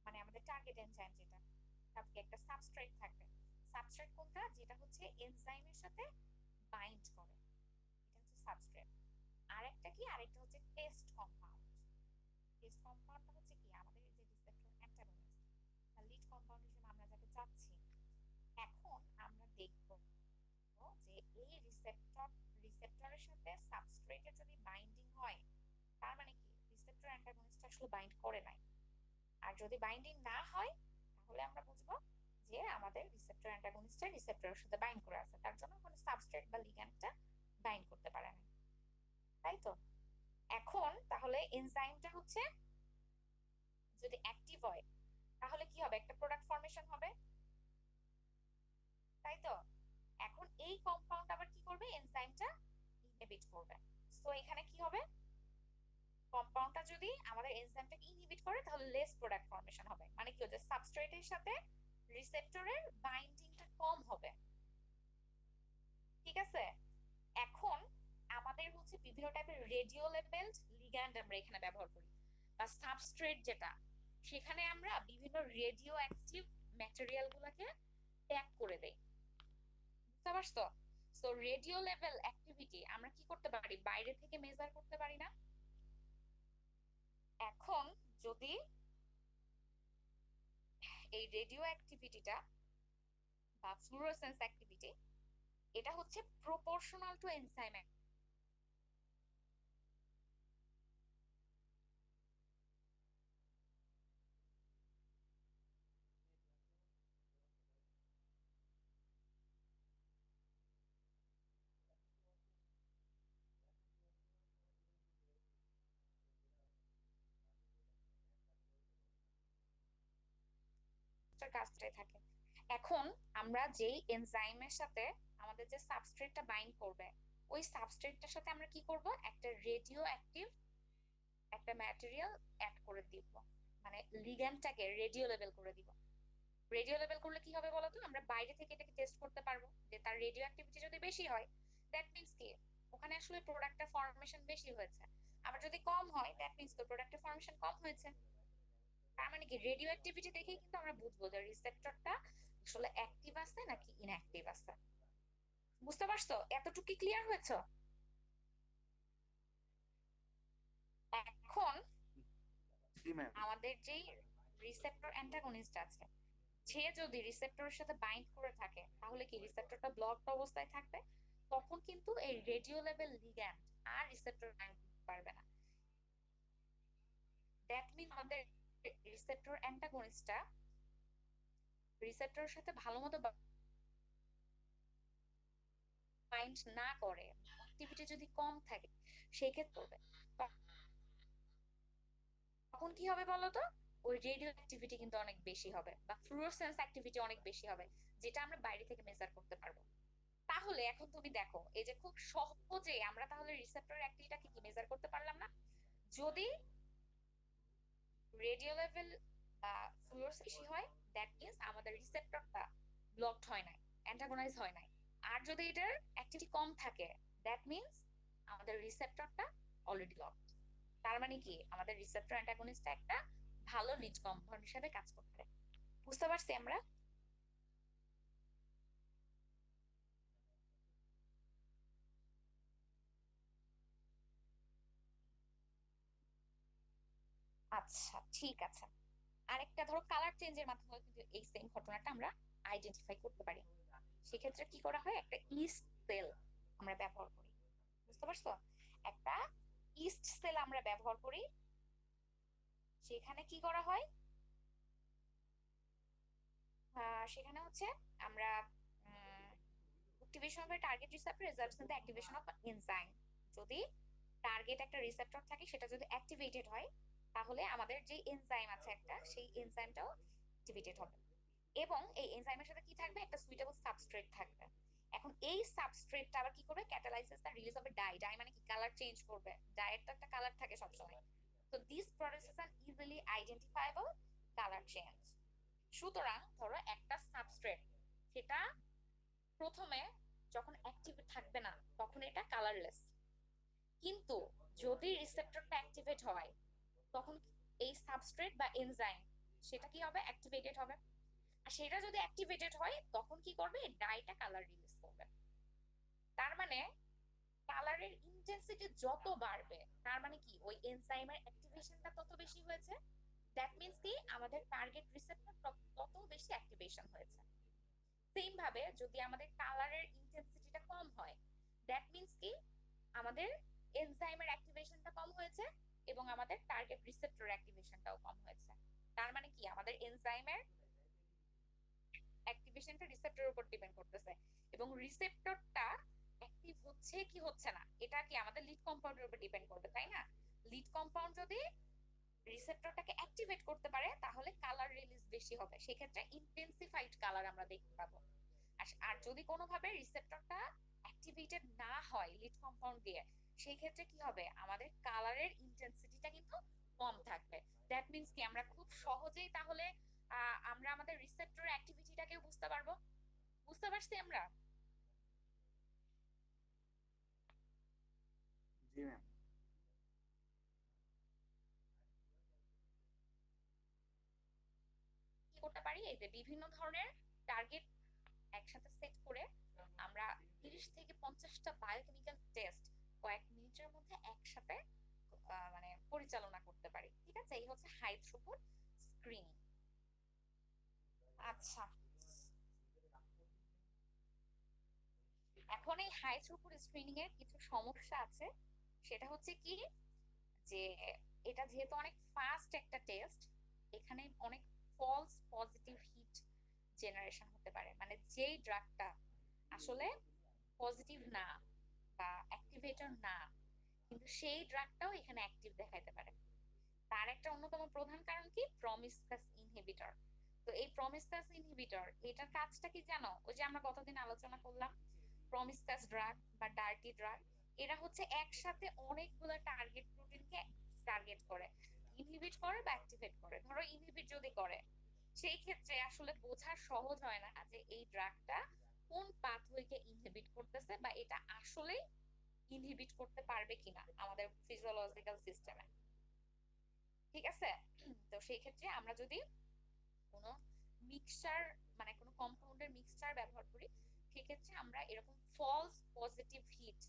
মানে আমাদের টার্গেট এনজাইম যেটা থাকবে, একটা সাবস্ট্রেট থাকবে। সাবস্ট্রেট কোনটা? যেটা হচ্ছে এনজাইমের সাথে বাইন্ড করে, এটা হচ্ছে সাবস্ট্রেট। আরেকটা কি? আরেকটা হচ্ছে টেস্ট কম্পাউন্ড। টেস্ট কম্পাউন্ডটা হচ্ছে কি? আমাদের এই যে রিসেপ্টর অ্যান্টাগনিস্ট বা লিড কম্পাউন্ড হিসেবে আমরা যাকে চাচ্ছি। এখন আমরা দেখব যে এই রিসেপ্টরের সাথে সাবস্ট্রেটের যদি বাইন্ডিং হয়, তার মানে কি রিসেপ্টর অ্যান্টাগনিস্ট আসলে বাইন্ড করে নাই। আর যদি বাইন্ডিং না হয়, তাহলে আমরা বুঝবো যে আমাদের রিসেপ্টর অ্যান্টাগনিস্টটা রিসেপ্টরের সাথে বাইন্ড করে আছে, তার জন্য কোনো সাবস্ট্রেট বা লিগ্যান্ডটা বাইন্ড করতে পারে না, তাই তো? এখন তাহলে এনজাইমটা হচ্ছে যদি অ্যাক্টিভ হয়, তাহলে কি হবে? একটা প্রোডাক্ট ফর্মেশন হবে, তাই তো? এখন এই কম্পাউন্ড আবার কি করবে? এনজাইমটা ইনহিবিট করবে। সো এখানে কি হবে? কম্পাউন্ডটা যদি আমাদের এনজাইমটাকে ইনহিবিট করে, তাহলে লেস প্রোডাক্ট ফর্মেশন হবে। মানে কি হচ্ছে? সাবস্ট্রেটের সাথে রিসেপ্টরের বাইন্ডিংটা কম হবে, ঠিক আছে? এখন আমাদের হচ্ছে বিভিন্ন টাইপের রেডিও লেবেলড লিগ্যান্ড আমরা এখানে ব্যবহার করি, বা সাবস্ট্রেট যেটা, সেখানে আমরা বিভিন্ন রেডিও অ্যাক্টিভ ম্যাটেরিয়াল গুলাকে ট্যাগ করে দেই, বুঝতে পারছো? সো রেডিও লেভেল অ্যাক্টিভিটি আমরা কি করতে পারি? বাইরে থেকে মেজার করতে পারি না। এখন যদি এই রেডিও অ্যাক্টিভিটিটা বা ফ্লুরোসেন্স অ্যাক্টিভিটি, এটা হচ্ছে প্রপোর্শনাল টু এনজাইম কাজটাই থাকে। এখন আমরা যেই এনজাইমের সাথে আমাদের যে সাবস্ট্রেটটা বাইন্ড করবে, ওই সাবস্ট্রেটটার সাথে আমরা কি করব? একটা রেডিও অ্যাক্টিভ একটা ম্যাটেরিয়াল অ্যাড করে দিব, মানে লিগ্যান্ডটাকে রেডিও লেভেল করে দিব। রেডিও লেভেল করলে কি হবে বলতো? আমরা বাইরে থেকে এটাকে টেস্ট করতে পারবো যে তার রেডিও অ্যাক্টিভিটি যদি বেশি হয়, দ্যাট মিন্স কি ওখানে আসলে প্রোডাক্টটা ফর্মেশন বেশি হয়েছে। আবার যদি কম হয়, দ্যাট মিন্স তো প্রোডাক্টের ফর্মেশন কম হয়েছে। তার মানে কি রেডিও অ্যাক্টিভিটি দেখেই কিন্তু আমরা বুঝবো যে রিসেপ্টরটা আসলে অ্যাক্টিভ আছে নাকি ইনঅ্যাক্টিভ আছে। বুঝতে পারছো? এতটুকু কি ক্লিয়ার হয়েছে? এখন জি ম্যাম। আমাদের যেই রিসেপ্টর অ্যান্টাগনিস্ট আছে, সে যদি রিসেপ্টরের সাথে বাইন্ড করে থাকে, তাহলে কি রিসেপ্টরটা ব্লকড অবস্থায় থাকবে। তখন কিন্তু এই রেডিও লেভেল লিগ্যান্ড আর রিসেপ্টর বাইন্ড করতে পারবে না। দ্যাট মিন আমাদের রিসেপ্টর অ্যান্টাগনিস্টটা রিসেপ্টরের সাথে ভালো মতো বাইন্ড না করে, অ্যাক্টিভিটি যদি কম থাকে, সেক্ষেত্রে করবে। তখন কি হবে বলতো? ওই রেডিও অ্যাক্টিভিটি কিন্তু অনেক বেশি হবে, বা ফ্লুরোসেন্স অ্যাক্টিভিটি অনেক বেশি হবে, যেটা আমরা বাইরে থেকে মেজার করতে পারবো। তাহলে এখন তুমি দেখো, এই যে খুব সহজে আমরা তাহলে রিসেপ্টর অ্যাক্টিভিটিটাকে কি মেজার করতে পারলাম না? যদি রেডিও লেভেল বা ফ্লুরোসেন্স বেশি হয়, দ্যাট মিন্স আমাদের রিসেপ্টরটা ব্লকড হয় নাই, অ্যান্টাগোনাইজ হয় নাই। আর যদি এটার অ্যাক্টিভিটি কম থাকে, দ্যাট মিন্স আমাদের রিসেপ্টরটা অলরেডি লকড। তার মানে কি আমাদের রিসেপ্টর অ্যান্টাগনিস্টটা একটা ভালো লিড কম্পাউন্ড হিসেবে কাজ করতে পারে। বুঝতে পারছি আমরা? আচ্ছা, ঠিক আছে। আরেকটা ধরো কালার চেঞ্জের মাধ্যমে কিন্তু এই সেম ঘটনাটা আমরা আইডেন্টিফাই করতে পারি। সেক্ষেত্রে কি করা হয়? একটা ইস্ট সেল আমরা ব্যবহার করি। বুঝতে পারছো? একটা ইস্ট সেল আমরা ব্যবহার করি। সেখানে কি করা হয়? সেখানে হচ্ছে আমরা activation of target receptor results in the activation of enzyme. যদি টার্গেট একটা রিসেপ্টর থাকে, সেটা যদি অ্যাক্টিভেটেড হয়, তাহলে আমাদের যে এনজাইম আছে একটা, সেই এনজাইমটাও অ্যাক্টিভেটেড হবে। এবং এই এনজাইমের সাথে কি থাকবে? একটা সুইটেবল সাবস্ট্রেট থাকবে। এখন এই সাবস্ট্রেটটা আবার কি করবে? ক্যাটালাইসিস the release of A die. Die মানে কি? কালার চেঞ্জ করবে। ডাইয়ের তো একটা কালার থাকে সবসময়। তো this process an easily identifiable colour change. সুতরাং ধরো একটা সাবস্ট্রেট, সেটা প্রথমে যখন অ্যাক্টিভ থাকবে না, তখন এটা কালারলেস। কিন্তু যদি রিসেপ্টরটা অ্যাক্টিভেট হয়, তখন কি? এই সাবস্ট্রেট বা এনজাইম সেটা কি হবে, অ্যাক্টিভেটেড হবে। আর সেটা যদি অ্যাক্টিভেটেড হয় তখন কি করবে, ডাইটা কালার রিলিজ করবে। তার মানে কালারের ইন্টেন্সিটি যত বাড়বে তার মানে কি ওই এনজাইমের অ্যাক্টিভেশনটা তত বেশি হয়েছে। দ্যাট মিন্স কি আমাদের টার্গেট রিসেপ্টর তত বেশি অ্যাক্টিভেশন হয়েছে। সেম ভাবে যদি আমাদের কালারের ইন্টেন্সিটিটা কম হয়, দ্যাট মিন্স কি আমাদের এনজাইমের অ্যাক্টিভেশনটা কম হয়েছে এবং আমাদের টার্গেট রিসেপ্টর অ্যাক্টিভেশনটাও কম হয়েছে। তার মানে কি আমাদের এনজাইমের অ্যাক্টিভেশনটা রিসেপ্টরের উপর ডিপেন্ড করতেছে এবং রিসেপ্টরটা অ্যাক্টিভ হচ্ছে কি হচ্ছে না এটা কি আমাদের লিড কম্পাউন্ডের উপর ডিপেন্ড করবে, তাই না? লিড কম্পাউন্ড যদি রিসেপ্টরটাকে অ্যাক্টিভেট করতে পারে তাহলে কালার রিলিজ বেশি হবে, সেক্ষেত্রে ইন্টেন্সিফাইড কালার আমরা দেখতে পাবো। আর যদি কোনোভাবে রিসেপ্টরটা অ্যাক্টিভেটেড না হয় লিড কম্পাউন্ড দিয়ে, সেই ক্ষেত্রে কি হবে, আমাদের কালারের ইন্টেন্সিটিটা কিন্তু কম থাকবে। দ্যাট মিন্স কি আমরা খুব সহজেই তাহলে আমরা আমাদের রিসেপ্টরের অ্যাক্টিভিটিটাকে বুঝতে পারবো। বুঝতে পারছি আমরা? জি ম্যাম। কি করতে পারি, এই যে বিভিন্ন ধরনের টার্গেট একসাথে সেট করে আমরা 30 থেকে 50টা বায়োকেমিক্যাল টেস্ট কয়েক মিনিটের মধ্যে একসাথে মানে পরিচালনা করতে পারি। ঠিক আছে, এই হচ্ছে হাই থ্রুপুট স্ক্রিনিং। আচ্ছা, এখন এই হাই থ্রুপুট স্ক্রিনিং এর কিছু সমস্যা আছে। সেটা হচ্ছে কি যে এটা যেহেতু অনেক ফাস্ট একটা টেস্ট, এখানে অনেক ফলস পজিটিভ হিট জেনারেশন হতে পারে। মানে যেই ড্রাগটা আসলে পজিটিভ না বা অ্যাক্টিভেটর না, কিন্তু সেই ড্রাগটাও এখানে অ্যাক্টিভ দেখাইতে পারে। তার একটা অন্যতম প্রধান কারণ কি, প্রমিসকাস ইনহিবিটর। তো এই প্রমিসকাস ইনহিবিটর এটার কাজটা কি জানো, ওই যে আমরা গতদিন আলোচনা করলাম প্রমিসকাস ড্রাগ বা ডার্টি ড্রাগ, এরা হচ্ছে একসাথে অনেকগুলো টার্গেট প্রোটিনকে টার্গেট করে, ইনহিবিট করে বা অ্যাক্টিভেট করে। ধরো ইনহিবিট যদি করে, সেই ক্ষেত্রে আসলে বোঝা সহজ হয় না যে এই ড্রাগটা কোন পাথওয়েকে ইনহিবিট করতেছে বা এটা আসলে ইনহিবিট করতে পারবে কিনা আমাদের ফিজিওলজিক্যাল সিস্টেমে। ঠিক আছে, তো সেই ক্ষেত্রে আমরা যদি কোনো মিক্সচার মানে কোনো কম্পাউন্ডের মিক্সচার ব্যবহার করি, সেক্ষেত্রে আমরা এরকম ফলস পজিটিভ হিট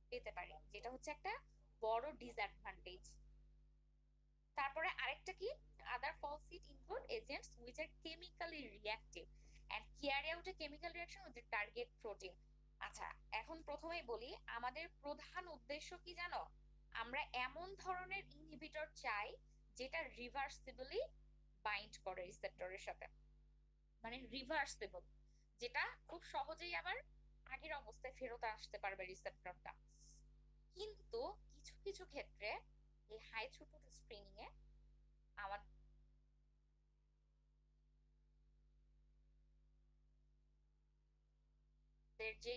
পেতে পারি, যেটা হচ্ছে একটা বড় ডিসঅ্যাডভান্টেজ। তারপরে আরেকটা কি, other false hit include agents which are chemically reactive and carry out a chemical reaction with the target protein. আচ্ছা, এখন প্রথমেই বলি আমাদের প্রধান উদ্দেশ্য কি জানো, আমরা এমন ধরনের ইনহিবিটর চাই যেটা রিভার্সিবলি বাইন্ড করে রিসেপ্টরের সাথে, মানে রিভার্সিবল, যেটা খুব সহজেই আবার আগের অবস্থায় ফেরত আসতে পারবে রিসেপ্টরটা। কিন্তু কিছু কিছু ক্ষেত্রে এই হাই থ্রুপুট স্ক্রিনিং এ আমাদের যে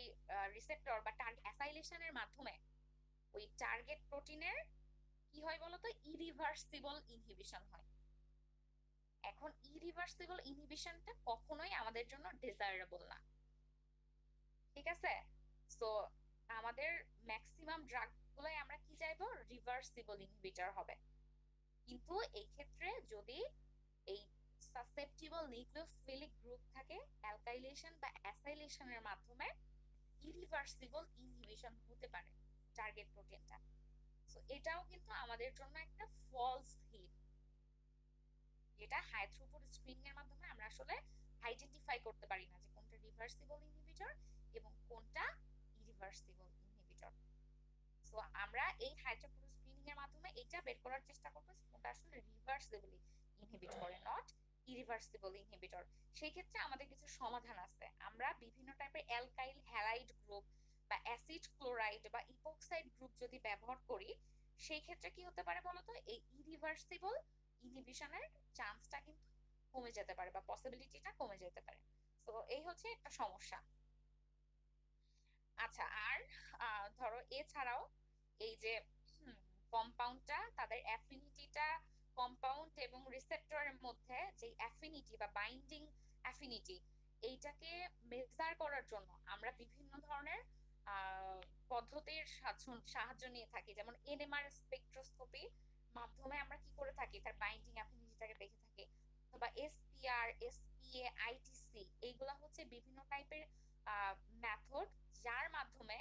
রিসেপ্টর বা টার্গেট অ্যাসাইলেশনের মাধ্যমে ওই টার্গেট প্রোটিনের কি হয় বলতো, ইরিভার্সিবল ইনহিবিশন হয়। এখন ইরিভার্সিবল ইনহিবিশনটা কখনোই আমাদের জন্য ডিজায়ারেবল না। ঠিক আছে, সো আমাদের ম্যাক্সিমাম ড্রাগ গুলাই আমরা কি চাইবো, রিভার্সিবল ইনহিবিটর হবে। কিন্তু এই ক্ষেত্রে যদি এই সাসেপ্টিবল নিউক্লিওফিলিক গ্রুপ থাকে, অ্যালকাইলেশন বা অ্যাসাইলেশনের মাধ্যমে ইরিভার্সিবল ইনহিবিশন হতে পারে টার্গেট প্রোটিনটা। সো এটাও কিন্তু আমাদের জন্য একটা ফলস হিট, যেটা হাই থ্রুপুট স্ক্রিনিং এর মাধ্যমে আমরা আসলে আইডেন্টিফাই করতে পারি না যে কোনটা রিভার্সিবল ইনহিবিটর এবং কোনটা ইরিভার্সিবল ইনহিবিটর। সো আমরা এই হাই থ্রুপুট স্ক্রিনিং এর মাধ্যমে এটা বের করার চেষ্টা করব কোনটা আসলে রিভার্সিবলি ইনহিবিট করে, নট ইরিভার্সিবল ইনহিবিটর। সেই ক্ষেত্রে আমাদের কিছু সমাধান আছে। আমরা বিভিন্ন টাইপের অ্যালকাইল হ্যালাইড গ্রুপ বা অ্যাসিড ক্লোরাইড বা ইপক্সাইড গ্রুপ যদি ব্যবহার করি, সেই ক্ষেত্রে কি হতে পারে বলতো, এই ইরিভার্সিবল ইনহিবিশনের চান্সটা কিন্তু কমে যেতে পারে বা পসিবিলিটিটা কমে যেতে পারে। তো এই হচ্ছে একটা সমস্যা। আচ্ছা, আর ধরো এছাড়াও এই যে কম্পাউন্ডটা তাদের অ্যাফিনিটিটা, কম্পাউন্ড এবং রিসেপ্টরের মধ্যে যে অ্যাফিনিটি বা বাইন্ডিং অ্যাফিনিটি, এইটাকে মেজার করার জন্য আমরা বিভিন্ন ধরনের পদ্ধতির সাহায্য নিয়ে থাকি, যেমন এনএমআর স্পেকট্রোস্কোপি, মাধ্যমে আমরা কি করে থাকি, তার বাইন্ডিং অ্যাফিনিটিটাকে দেখে থাকি, অথবা এসপিআর, এসপিএ, আইটিসি, এইগুলা হচ্ছে বিভিন্ন টাইপের মেথড যার মাধ্যমে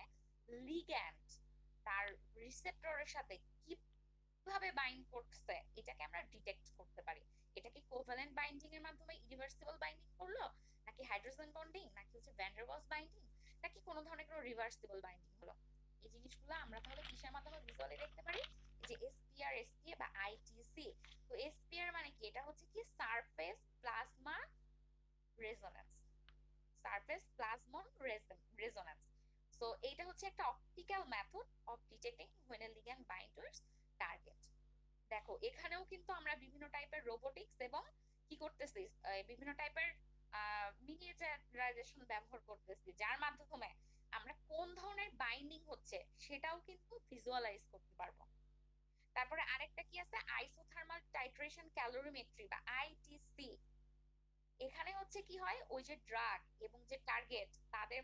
লিগ্যান্ড তার রিসেপ্টরের সাথে কিভাবে বাইন্ড করছে এটাকে আমরা ডিটেক্ট করতে পারি। এটা কি কোভ্যালেন্ট বাইন্ডিং এর মাধ্যমে ইরিভার্সিবল বাইন্ডিং করলো, নাকি হাইড্রোজেন বন্ডিং, নাকি হচ্ছে ভ্যান ডার ওয়ালস বাইন্ডিং, নাকি কোনো ধরনের কোনো রিভার্সিবল বাইন্ডিং হলো। এই জিনিসগুলো আমরা তাহলে কিসের মাধ্যমে ভিজুয়ালি দেখতে পারি, এই যে এসপিআর, এসপিএ বা আইটিসি। তো এসপিআর মানে কি, এটা হচ্ছে কি surface plasma resonance, surface plasmon resonance. So এইটা হচ্ছে একটা optical method of detecting when a ligand bind to its target। দেখো এখানেও কিন্তু আমরা বিভিন্ন টাইপের রোবোটিক্স এবং কি করতেছি, বিভিন্ন টাইপের মিনিয়েচারাইজেশন ব্যবহার করতেছি, যার মাধ্যমে আমরা কোন ধরনের বাইন্ডিং হচ্ছে সেটাও কিন্তু ভিজুয়ালাইজ করতে পারবো। তারপরে আরেকটা কি আছে, আইসোথার্মাল টাইট্রেশন ক্যালোরিমেট্রি বা আইটিসি। এখানে হচ্ছে কি হয়, ওই যে ড্রাগ এবং যে টার্গেট তাদের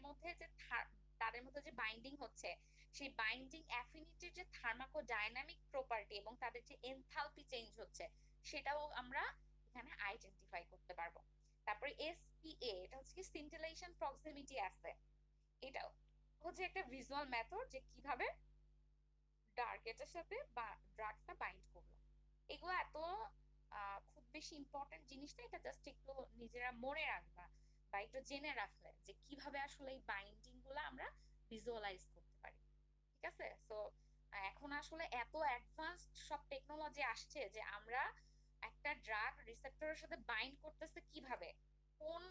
মধ্যে যে বাইন্ডিং হচ্ছে, সেই বাইন্ডিং অ্যাফিনিটির যে থার্মাকোডাইনামিক প্রপার্টি এবং তাদের যে এনথালপি চেঞ্জ হচ্ছে সেটাও আমরা এখানে আইডেন্টিফাই করতে পারবো। তারপরে এসপিএ, এটা হচ্ছে কি সিন্টিলেশন প্রক্সিমিটি অ্যাসে। এটা হচ্ছে একটা ভিজুয়াল মেথড যে কিভাবে টার্গেটের সাথে বা ড্রাগটা বাইন্ড করলো। এগুলো এত খুব বেশি ইম্পর্টেন্ট জিনিস না, এটা জাস্ট একটু নিজেরা মনে রাখবা বা একটু জেনে রাখলে যে কিভাবে আসলে এই বাইন্ডিং গুলো আমরা ভিজুয়ালাইজ করতে পারি। ঠিক আছে। সো এখন আসলে এত অ্যাডভান্সড সব টেকনোলজি আসছে যে আমরা একটা ড্রাগ রিসেপ্টরের সাথে বাইন্ড করতেছে কিভাবে, কোন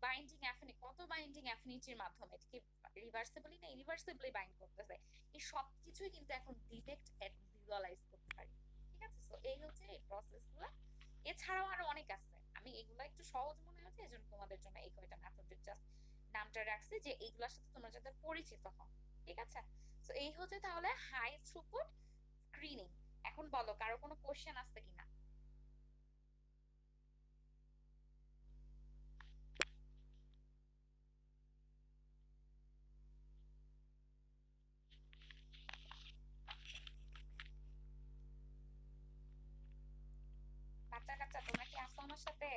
বাইন্ডিং অ্যাফিনিটি, কত বাইন্ডিং অ্যাফিনিটির মাধ্যমে, এটা কি রিভার্সিবলি না ইরিভার্সিবলি বাইন্ড করতেছে, এই সব কিছুই কিন্তু এখন ডিটেক্ট এন্ড ভিজুয়ালাইজ করতে পারি। ঠিক আছে। সো এই হচ্ছে এই প্রসেস গুলা। এছাড়াও আরো অনেক আছে, আমি এগুলো একটু সহজ মনে হচ্ছে এজন্য তোমাদের জন্য এই কয়টা মেথডের জাস্ট নামটা রাখছি যে এইগুলোর সাথে তোমরা যাতে পরিচিত হও। ঠিক আছে। তো এই হচ্ছে তাহলে হাই থ্রুপুট স্ক্রিনিং। এখন বলো কারো কোনো কোশ্চেন আছে কিনা। কাচ্চা কাচ্চা তোমরা কি আসো আমার সাথে,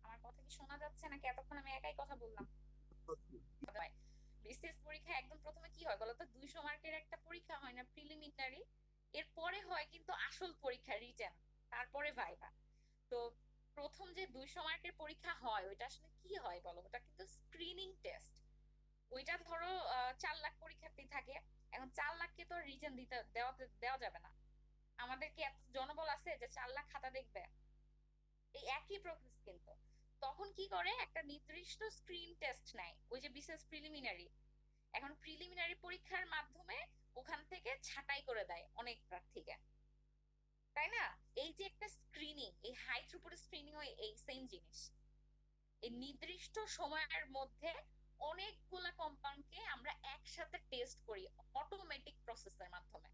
আমার কথা কি শোনা যাচ্ছে নাকি এতক্ষণ আমি একাই কথা বললাম। বিসিএস পরীক্ষা একদম প্রথমে কি হয় বলতো, 200 মার্কের একটা পরীক্ষা হয় না প্রিলিমিনারি, এরপরে হয় কিন্তু আসল পরীক্ষা রিটেন, তারপরে ভাইবা। তো প্রথম যে 200 মার্কের পরীক্ষা হয় ওইটা আসলে কি হয় বলো, ওটা কিন্তু স্ক্রিনিং টেস্ট। ওইটা ধরো 4 লাখ পরীক্ষার্থী থাকে, এখন 4 লাখকে তো রিটেন দেওয়া যাবে না, আমাদের কি এত জনবল আছে যে 4 লাখ খাতা দেখবে। এই একই প্রসেস কিন্তু তখন কি করে, একটা নির্দিষ্ট স্ক্রিন টেস্ট নেয়, ওই যে বিশেষ প্রিলিমিনারি। এখন প্রিলিমিনারি পরীক্ষার মাধ্যমে ওখান থেকে ছাঁটাই করে দেয় অনেক প্রার্থীকে, তাই না। এই যে একটা স্ক্রিনিং, এই হাই থ্রুপুট স্ক্রিনিং, এই সেম জিনিস, এই নির্দিষ্ট সময়ের মধ্যে অনেকগুলা কম্পাউন্ডকে আমরা একসাথে টেস্ট করি অটোমেটিক প্রসেসের মাধ্যমে।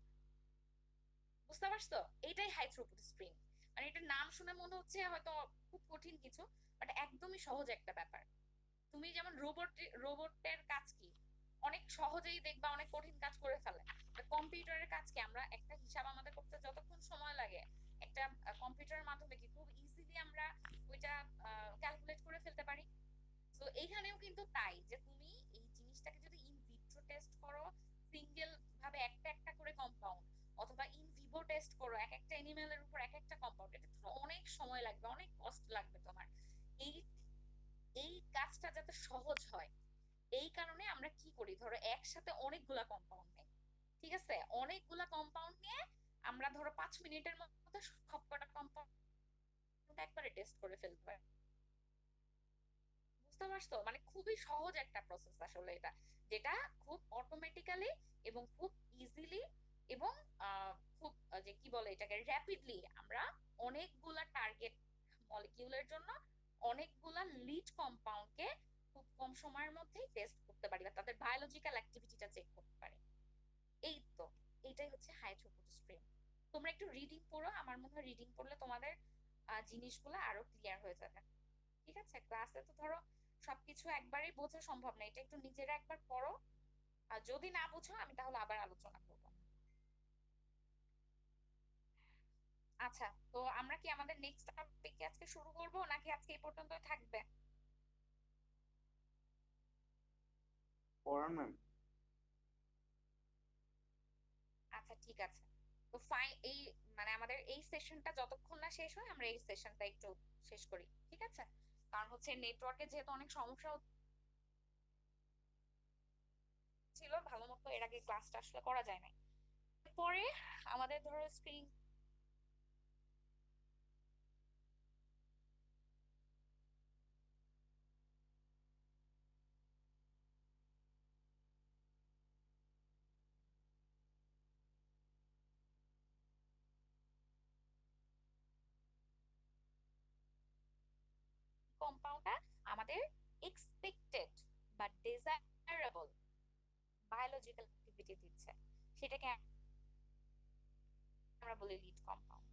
বুঝতে পারছো, এটাই হাই থ্রুপুট স্ক্রিনিং। মানে এটার নাম শুনে মনে হচ্ছে হয়তো খুব কঠিন কিছু, বাট একদমই সহজ একটা ব্যাপার। তুমি যেমন রোবটের কাজ কি, অনেক সহজেই দেখবা অনেক কঠিন কাজ করে ফেলে। কম্পিউটারের কাজ কি, আমরা একটা হিসাব আমাদের করতে যতক্ষণ সময় লাগে, একটা কম্পিউটারের মাধ্যমে কি খুব ইজিলি আমরা ওইটা ক্যালকুলেট করে ফেলতে পারি। তো এইখানেও কিন্তু তাই, যে তুমি এই জিনিসটাকে যদি ইন ভিট্রো টেস্ট করো সিঙ্গেল ভাবে একটা একটা করে কম্পাউন্ড, অথবা ইন ভিভো টেস্ট করো এক একটা অ্যানিমেলের উপর এক একটা কম্পাউন্ড, এটা তো অনেক সময় লাগবে, অনেক কষ্ট লাগবে তোমার। এই এই কাজটা যাতে সহজ হয় এই কারণে আমরা কি করি, ধরো একসাথে অনেকগুলা কম্পাউন্ড নেই, ঠিক আছে, অনেকগুলা কম্পাউন্ড নিয়ে আমরা ধরো 5 মিনিটের মধ্যে সবকটা কম্পাউন্ড একবারে টেস্ট করে ফেলতে পারি। বুঝতে পারছো, মানে খুবই সহজ একটা প্রসেস আসলে এটা, যেটা খুব অটোমেটিক্যালি এবং খুব ইজিলি এবং খুব যে কি বলে এটাকে র্যাপিডলি আমরা অনেকগুলা টার্গেট মলিকিউলের জন্য অনেকগুলা লিড কম্পাউন্ডকে খুব কম সময়ের মধ্যেই টেস্ট করতে পারি বা তাদের বায়োলজিক্যাল অ্যাক্টিভিটিটা চেক করতে পারি। এই তো, এটাই হচ্ছে হাই থ্রুপুট স্ক্রিন। তোমরা একটু রিডিং পড়ো, আমার মনে হয় রিডিং পড়লে তোমাদের জিনিসগুলো আরো ক্লিয়ার হয়ে যাবে। ঠিক আছে। ক্লাসে তো ধরো সবকিছু একবারই বোঝা সম্ভব না, এটা একটু নিজেরা একবার পড়ো, আর যদি না বুঝো আমি তাহলে আবার আলোচনা করবো। আচ্ছা, তো আমরা কি আমাদের নেক্সট টপিক আজকে শুরু করব নাকি আজকে এই পর্যন্তই থাকবে? পড়ান ম্যাম। আচ্ছা ঠিক আছে। তো এই মানে আমাদের এই সেশনটা যতক্ষণ না শেষ হয় আমরা এই সেশনটা একটু শেষ করি, ঠিক আছে? কারণ হচ্ছে নেটওয়ার্কে যেহেতু অনেক সমস্যা ছিল, ভালো মতো এর আগে ক্লাসটা আসলে করা যায় নাই। পরে আমাদের ধরো স্ক্রিন কম্পাউন্ডটা আমাদের এক্সপেক্টেড বা ডিজায়ারেবল বায়োলজিক্যাল অ্যাক্টিভিটি দিচ্ছে, সেটাকে আমরা বলি লিড কম্পাউন্ড।